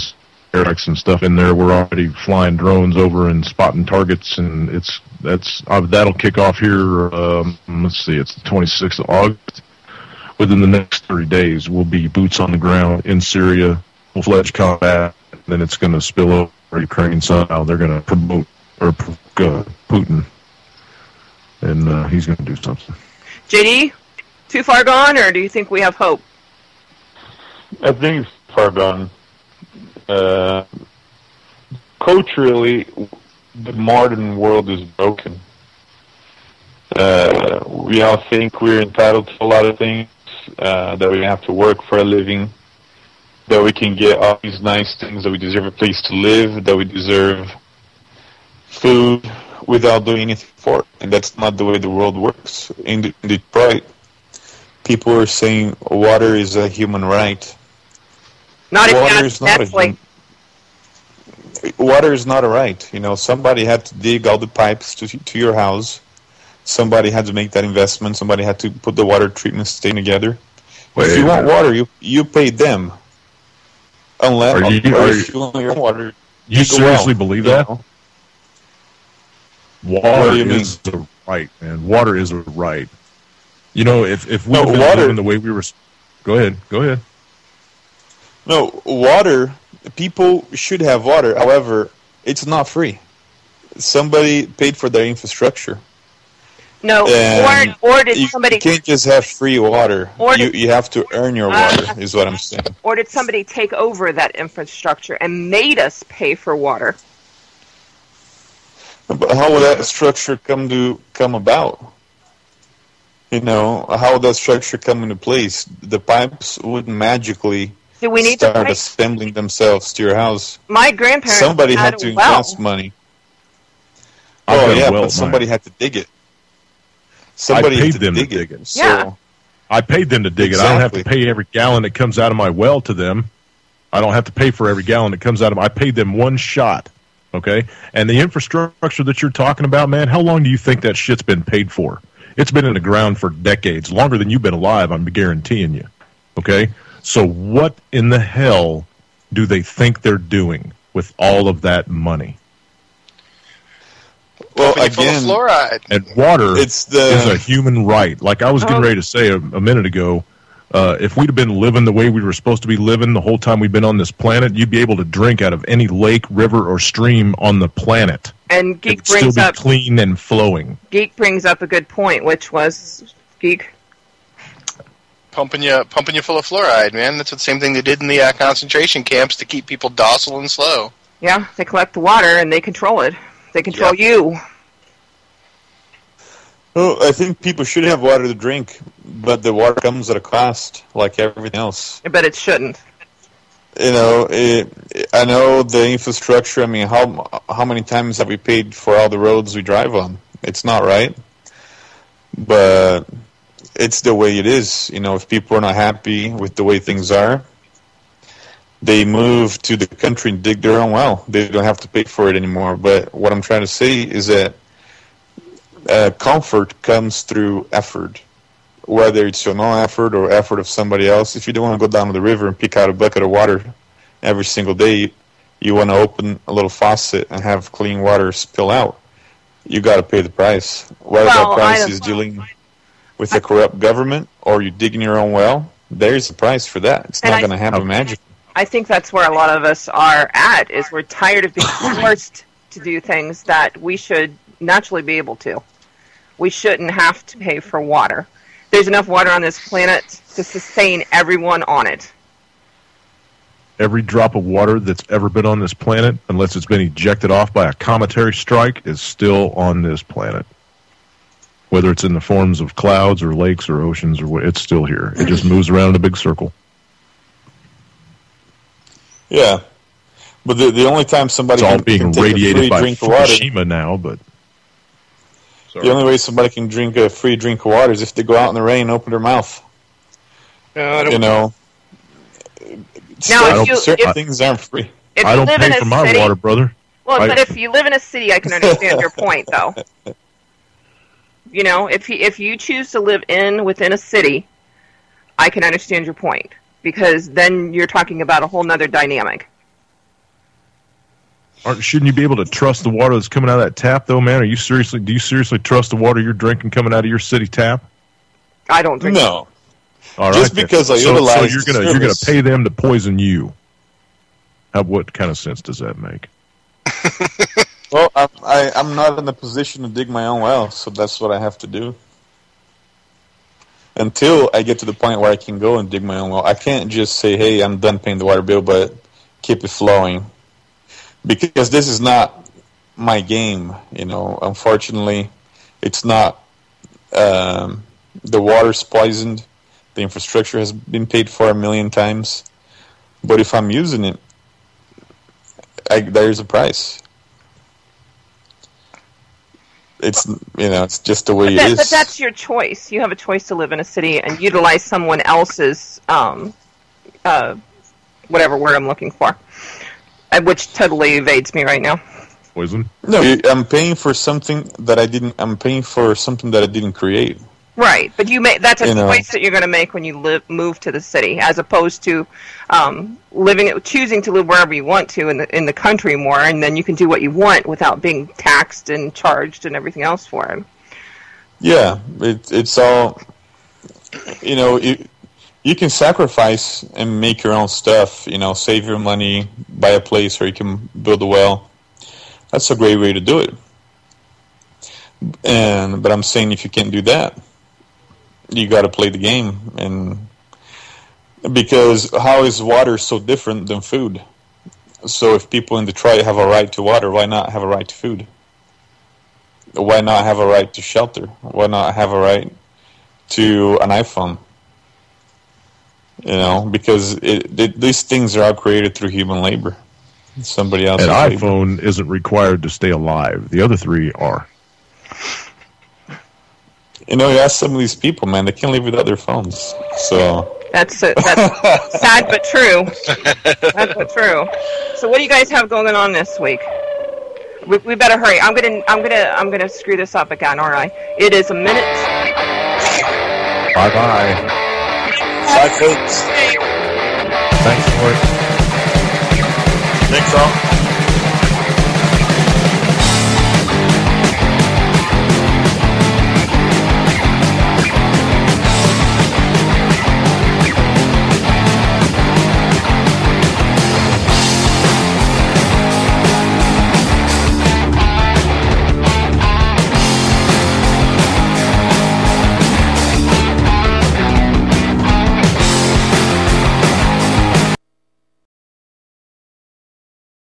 airstrikes and stuff in there. We're already flying drones over and spotting targets, and that'll kick off here. Let's see, it's the 26th of August. Within the next 30 days, we'll be boots on the ground in Syria, full-fledged combat. Then it's going to spill over Ukraine somehow. They're going to promote Putin, and he's going to do something. JD, too far gone, or do you think we have hope? I think it's far gone. Culturally, the modern world is broken. We all think we're entitled to a lot of things, that we have to work for a living, that we can get all these nice things, that we deserve a place to live, that we deserve food without doing anything for it. And that's not the way the world works. In Detroit, people are saying water is a human right. Water is not a right. You know, somebody had to dig all the pipes to your house. Somebody had to make that investment. Somebody had to put the water treatment station together. If you want water, you pay them. Unless if you want your own water, you seriously believe that? Water is a right, man. Water is a right. You know, if we were living the way we were... Go ahead. No, water, people should have water. However, it's not free. Somebody paid for their infrastructure. No, or did somebody... You can't just have free water. You have to earn your water, is what I'm saying. Or did somebody take over that infrastructure and made us pay for water? But how would that structure come about? You know, how would that structure come into place? The pipes wouldn't magically start assembling themselves to your house. My grandparents Somebody had to invest money. But somebody had to dig it. Somebody paid them to dig it. So I paid them to dig it. I don't have to pay every gallon that comes out of my well to them. I don't have to pay for every gallon that comes out of I paid them one shot. Okay? And the infrastructure that you're talking about, man, how long do you think that shit's been paid for? It's been in the ground for decades, longer than you've been alive, I'm guaranteeing you. Okay? So what in the hell do they think they're doing with all of that money? Well, again, fluoride. And water is a human right. Like I was getting ready to say a minute ago, if we'd have been living the way we were supposed to be living the whole time we've been on this planet, you'd be able to drink out of any lake, river, or stream on the planet. And Geek It'd still be clean and flowing. Geek brings up a good point, which was Geek pumping you full of fluoride, man. That's the same thing they did in the concentration camps to keep people docile and slow. Yeah, they collect the water and they control it. They control you. Well, I think people should have water to drink, but the water comes at a cost, like everything else. But it shouldn't. You know, I know the infrastructure. I mean, how many times have we paid for all the roads we drive on? It's not right, but it's the way it is. You know, if people are not happy with the way things are, they move to the country and dig their own well. They don't have to pay for it anymore. But what I'm trying to say is that comfort comes through effort, whether it's your own effort or effort of somebody else. If you don't want to go down to the river and pick out a bucket of water every single day, you want to open a little faucet and have clean water spill out, you got to pay the price. Whether that price is dealing with a corrupt government or you digging your own well, there's a price for that. It's not going to happen magically. I think that's where a lot of us are at, is we're tired of being forced to do things that we should naturally be able to. We shouldn't have to pay for water. There's enough water on this planet to sustain everyone on it. Every drop of water that's ever been on this planet, unless it's been ejected off by a cometary strike, is still on this planet. Whether it's in the forms of clouds or lakes or oceans, or it's still here. It just moves around in a big circle. Yeah, but the only time somebody it's all being radiated by Fukushima now, but the only way somebody can drink a free drink of water is if they go out in the rain and open their mouth. You know, certain things aren't free. I don't pay for my water, brother. Well, but if you live in a city, I can understand your point, though. You know, if you choose to live within a city, I can understand your point. because then you're talking about a whole nother dynamic. Shouldn't you be able to trust the water that's coming out of that tap, though, man? Do you seriously trust the water you're drinking coming out of your city tap? I don't drink. No. All right. Just because I utilize you're gonna pay them to poison you. What kind of sense does that make? Well, I'm not in the position to dig my own well, so that's what I have to do. Until I get to the point where I can go and dig my own well, I can't just say, "Hey, I'm done paying the water bill," but keep it flowing. Because this is not my game, Unfortunately, it's not. The water's poisoned. The infrastructure has been paid for 1 million times. But if I'm using it, there's a price. It's it's just the way it is. But that's your choice. You have a choice to live in a city and utilize someone else's whatever word I'm looking for. Which totally evades me right now. Poison? No, I'm paying for something that I didn't. I'm paying for something that I didn't create. Right, but that's a choice that you're going to make when you move to the city, as opposed to choosing to live wherever you want to in the country more, and then you can do what you want without being taxed and charged and everything else for it. Yeah, it's all. You can sacrifice and make your own stuff, save your money, buy a place where you can build a well. That's a great way to do it. But I'm saying if you can't do that, you got to play the game. And because how is water so different than food? So if people in Detroit have a right to water, why not have a right to food? Why not have a right to shelter? Why not have a right to an iPhone? Because these things are all created through human labor. Somebody else. An iPhone isn't required to stay alive. The other three are. You ask some of these people, man, they can't live without their phones. So that's sad but true. Sad but true. So what do you guys have going on this week? We better hurry. I'm gonna screw this up again, all right? It is a minute. Bye-bye. Bye, folks. Thanks for it. Thanks, all.